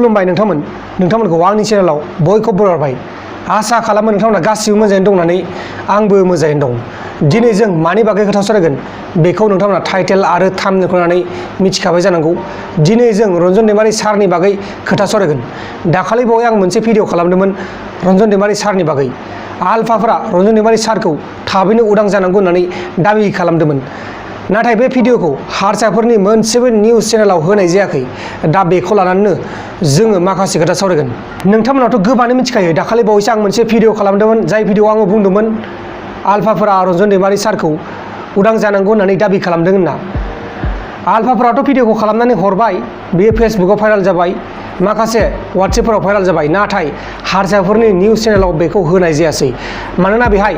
खुलुमबाय नोंथांमोनखौ आंनि चेनेलाव बयखौबो बरायबाय। आसा खालामो नोंथांमोना गासिबो मोजाङैनो दं होननानै आंबो मोजाङैनो दं। दिनै जों मानि बागै खोथा सावरायगोन बेखौ नोंथांमोना टाइटेल आरो थाम्बनेलखौ नायनानै मिथिखाबाय जानांगौ। दिनै जों रन्जन दैमारि सारनि बागै खोथा सावरायगोन। दाखालि बावै आं मोनसे भिडिअ खालामदोंमोन रन्जन दैमारि सारनि बागै। आलफाफोरा रन्जन दैमारि सारखौ थाबैनो उदां जानांगौ होननानै दाबि खालामदोंमोन। नाथाय बे भिडिअखौ हारसाफोरनि मोनसेबो निउस चेनेलाव होनाय जायाखै। दा बेखौ लानानैनो जोङो माखासे खोथा सावरायगोन। नोंथांमोनाथ' गोबाङानो मिथिखायो दाखालि बावैसो आं मोनसे भिडिअ खालामदोंमोन, जाय भिडिअआव आङो बुंदोंमोन आलफाफोरा रन्जन दैमारि सारखौ उदां जानांगौ होननानै दाबि खालामदों होनना। आलफाफोराथ' भिडिअखौ खालामनानै हरबाय, बेयो फेसबुकाव भाइराल जाबाय, माखासे वाट्सएपफोराव भाइराल जाबाय। नाथाय हारसाफोरनि निउस चेनेलाव बेखौ होनाय जायासै। मानोना बेहाय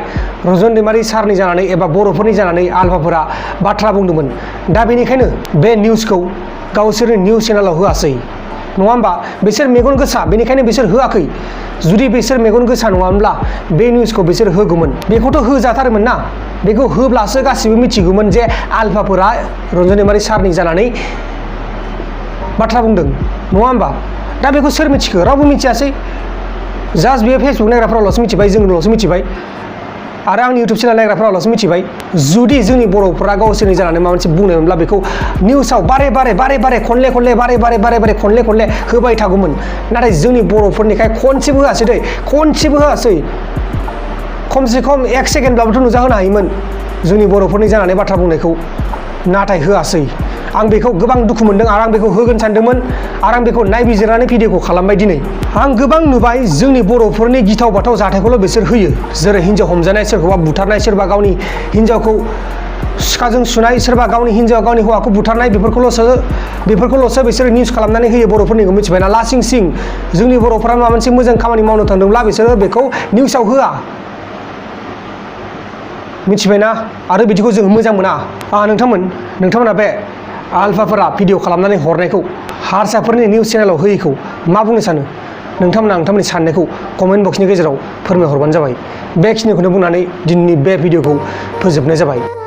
रन्जन दैमारि सारनि जानानै एबा बर'फोरनि जानानै आलफाफोरा बाथ्रा बुंदोंमोन। दा बेनिखायनो बे निउसखौ गावसोरनि निउस चेनेलाव होआसै, नङा होमबा? बिसोर मेगन गोसा, बेनिखायनो बिसोर होआखै। जुदि बिसोर मेगन गोसा नङामोनब्ला बे निउसखौ बिसोर होगौमोन। बेखौथ' होजाथारोमोन ना। बेखौ होब्लासो गासिबो मिथिगौमोन जे आलफाफोरा रन्जन दैमारि सारनि जानानै बाथ्रा बुंदों, नङा होमबा? दा बेखौ सोर मिथिखो? रावबो मिथियासै। जास्ट बेयो फेसबुक नायग्राफोराल'सो मिथिबाय, जोंल'सो मिथिबाय, आरो आंनि इउटुब चेनेल नायग्राफोराल'सो मिथिबाय। जुदि जोंनि बर'फोरा गावसोरनि जानानै माबा मोनसे बुंनायमोनब्ला बेखौ निउसाव बारे बारे खनले खनले होबाय थागौमोन। नाथाय जोंनि बर'फोरनिखाय खनसेबो होआसै दै, खनसेबो होआसै। खमसे खम 1 सेकेन्डब्लाबोथ' नुजाहोनो हायोमोन जोंनि बर'फोरनि जानानै बाथ्रा बुंनायखौ, नाथाय होआसै। आं बेखौ गोबां दुखु मोनदों आरो आं बेखौ होगोन सानदोंमोन, आरो आं बेखौ नायबिजिरनानै भिडिअखौ खालामबाय दिनै। आं गोबां नुबाय जोंनि बर'फोरनि गिथाव बाथाव जाथायखौल' बिसोर होयो, जेरै हिन्जाव हमजानाय, सोरखौबा बुथारनाय, सोरबा गावनि हिन्जावखौ सिखाजों सुनाय, सोरबा गावनि हिन्जावा गावनि हौवाखौ बुथारनाय, बेफोरखौल'सो बिसोरो निउस खालामनानै होयो बर'फोरनिखौ, मिथिबायना? लासिं सिं जोंनि बर'फोरा माबा मोनसे मोजां खामानि मावनो थांदोंब्ला बिसोरो बेखौ निउसाव होआ, मिथिबायना? आरो बिदिखौ जों मोजां मोना। नोंथांमोना बे आलफाफोरा भिडिअ खालामनानै हरनायखौ हारसाफोरनि निउस चेनेलाव होयैखौ मा बुंनो सानो? नोंथांमोननि साननायखौ कमेन्ट बक्सनि गेजेराव फोरमायहरबानो जाबाय। बेखिनिखौनो बुंनानै दिनैनि बे भिडिअखौ फोजोबनाय जाबाय।